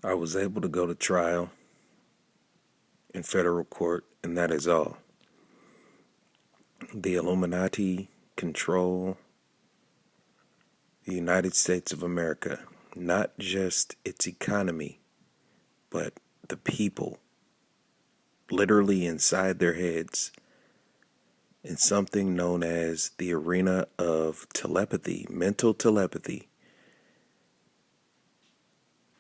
I was able to go to trial in federal court, and that is all. The Illuminati control the United States of America, not just its economy, but the people, literally inside their heads, in something known as the arena of telepathy, mental telepathy.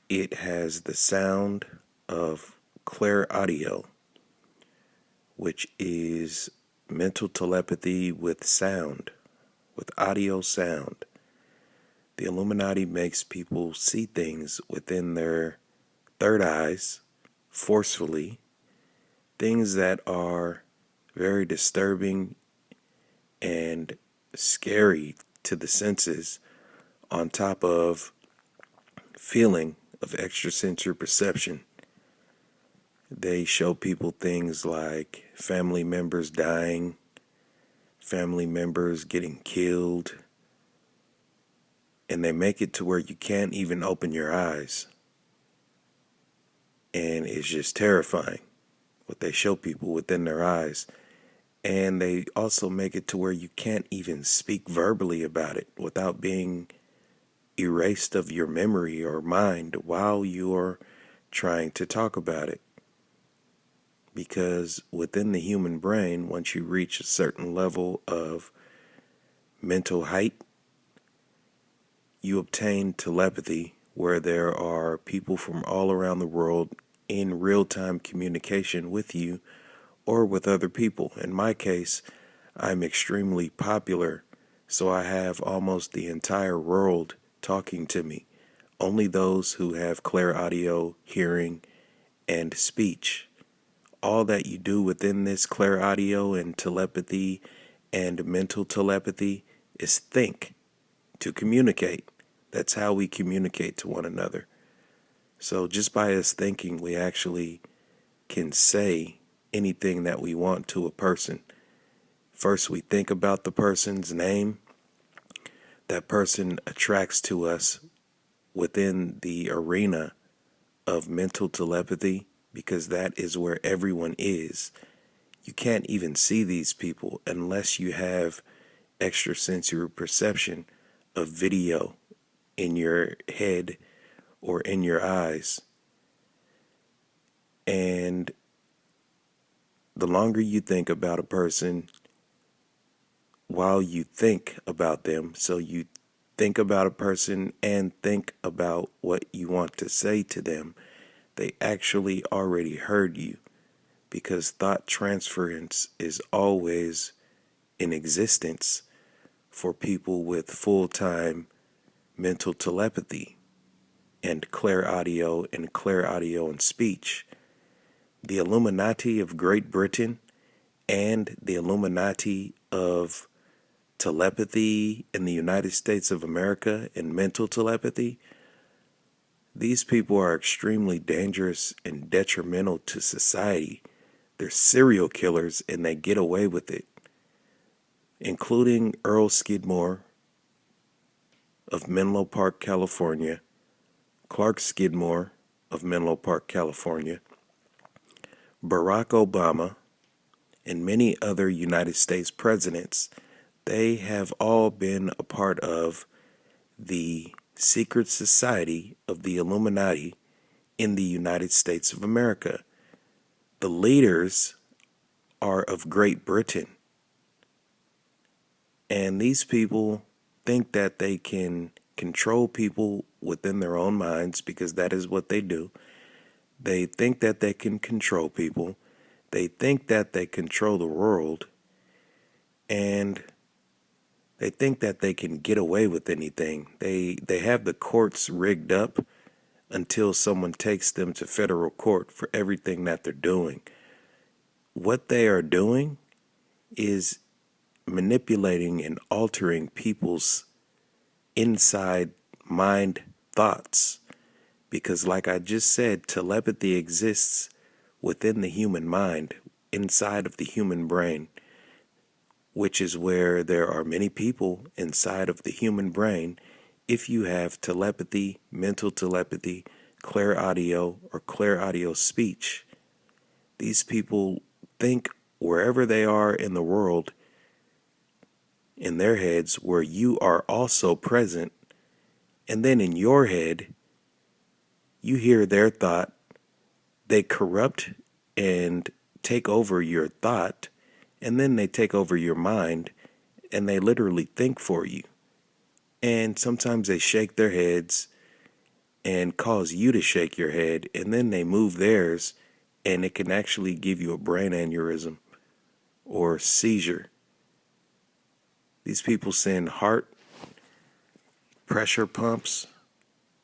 It has the sound of clairaudio, which is mental telepathy with sound, with audio sound. The Illuminati makes people see things within their third eyes, forcefully, things that are very disturbing and scary to the senses, on top of feeling of extrasensory perception. They show people things like family members dying, family members getting killed, and they make it to where you can't even open your eyes. And it's just terrifying what they show people within their eyes. And they also make it to where you can't even speak verbally about it without being erased of your memory or mind while you're trying to talk about it. Because within the human brain, once you reach a certain level of mental height, you obtain telepathy, where there are people from all around the world in real-time communication with you or with other people. In my case, I'm extremely popular, so I have almost the entire world talking to me. Only those who have clairaudio, hearing, and speech. All that you do within this clairaudio and telepathy and mental telepathy is think to communicate. That's how we communicate to one another. So just by us thinking, we actually can say anything that we want to a person. First, we think about the person's name. That person attracts to us within the arena of mental telepathy, because that is where everyone is. You can't even see these people unless you have extrasensory perception of video in your head or in your eyes. And the longer you think about a person while you think about them, so you think about a person and think about what you want to say to them, they actually already heard you, because thought transference is always in existence for people with full-time mental telepathy and clairaudio and speech. The Illuminati of Great Britain and the Illuminati of telepathy in the United States of America and mental telepathy, these people are extremely dangerous and detrimental to society. They're serial killers and they get away with it, including Earl Skidmore of Menlo Park, California, Clark Skidmore of Menlo Park, California, Barack Obama, and many other United States presidents. They have all been a part of the secret society of the Illuminati in the United States of America. The leaders are of Great Britain. And these people think that they can control people within their own minds, because that is what they do. They think that they can control people. They think that they control the world. And they think that they can get away with anything. They have the courts rigged up until someone takes them to federal court for everything that they're doing. What they are doing is manipulating and altering people's inside mind thoughts. Because like I just said, telepathy exists within the human mind, inside of the human brain, which is where there are many people inside of the human brain. If you have telepathy, mental telepathy, clairaudio or clairaudio speech. These people think wherever they are in the world, in their heads, where you are also present, and then in your head, you hear their thought. They corrupt and take over your thought, and then they take over your mind, and they literally think for you. And sometimes they shake their heads and cause you to shake your head, and then they move theirs, and it can actually give you a brain aneurysm or seizure. These people send heart pressure pumps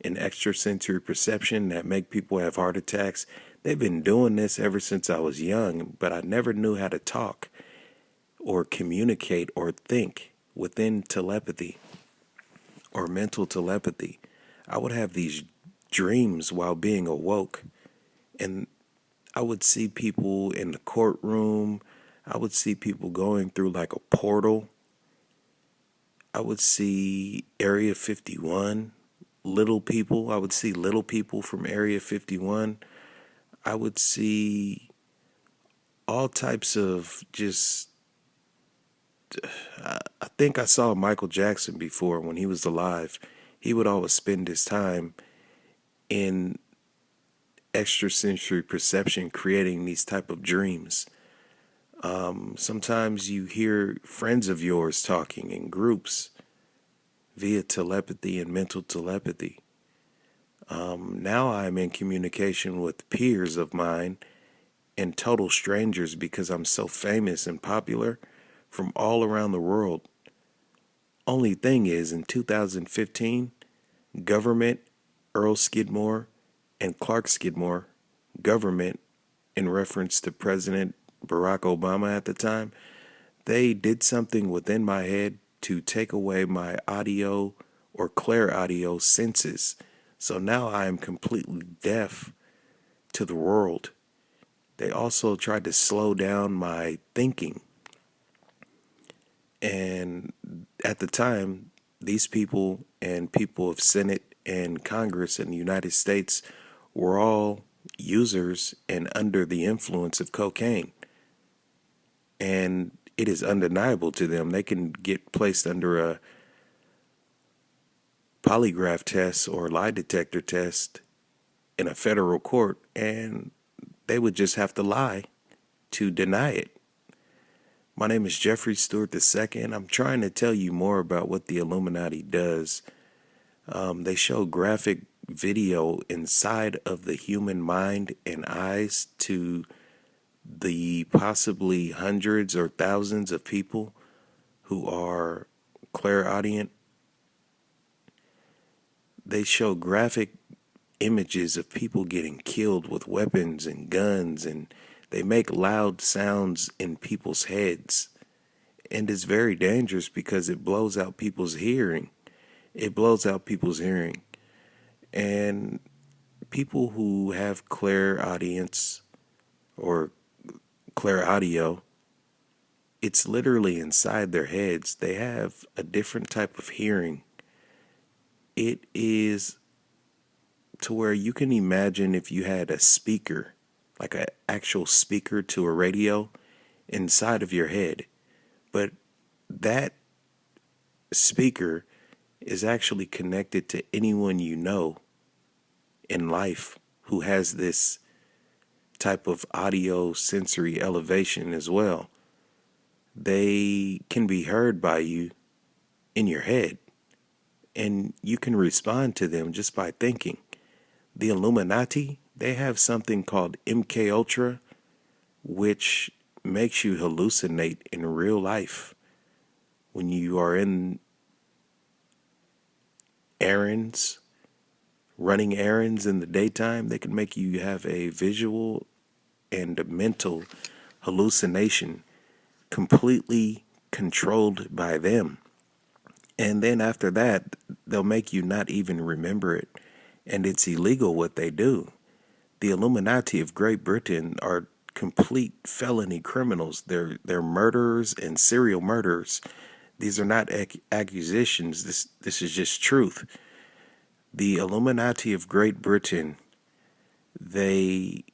and extrasensory perception that make people have heart attacks. They've been doing this ever since I was young, but I never knew how to talk or communicate or think within telepathy or mental telepathy. I would have these dreams while being awoke, and I would see people in the courtroom. I would see people going through like a portal. I would see Area 51, little people. I would see little people from Area 51. I would see all types of just, I think I saw Michael Jackson before when he was alive. He would always spend his time in extrasensory perception creating these type of dreams. Sometimes you hear friends of yours talking in groups via telepathy and mental telepathy. Now I'm in communication with peers of mine and total strangers because I'm so famous and popular from all around the world. Only thing is, in 2015, government, Earl Skidmore, and Clark Skidmore, government, in reference to President Barack Obama at the time, they did something within my head to take away my audio or clairaudio senses. So now I am completely deaf to the world. They also tried to slow down my thinking. And at the time, these people and people of Senate and Congress in the United States were all users and under the influence of cocaine. And it is undeniable to them. They can get placed under a polygraph test or lie detector test in a federal court, and they would just have to lie to deny it. My name is Jeffrey Stewart II. I'm trying to tell you more about what the Illuminati does. They show graphic video inside of the human mind and eyes to the possibly hundreds or thousands of people who are clairaudient. They show graphic images of people getting killed with weapons and guns, and they make loud sounds in people's heads. And it's very dangerous because it blows out people's hearing. It blows out people's hearing. And people who have clairaudience or clairaudio, it's literally inside their heads. They have a different type of hearing. It is to where you can imagine if you had a speaker, like an actual speaker to a radio inside of your head. But that speaker is actually connected to anyone you know in life who has this type of audio sensory elevation as well. They can be heard by you in your head, and you can respond to them just by thinking. The Illuminati, they have something called MK Ultra, which makes you hallucinate in real life. When you are in errands, running errands in the daytime, they can make you have a visual and a mental hallucination completely controlled by them. And then after that, they'll make you not even remember it. And it's illegal what they do. The Illuminati of Great Britain are complete felony criminals. They're murderers and serial murderers. These are not accusations. This is just truth. The Illuminati of Great Britain they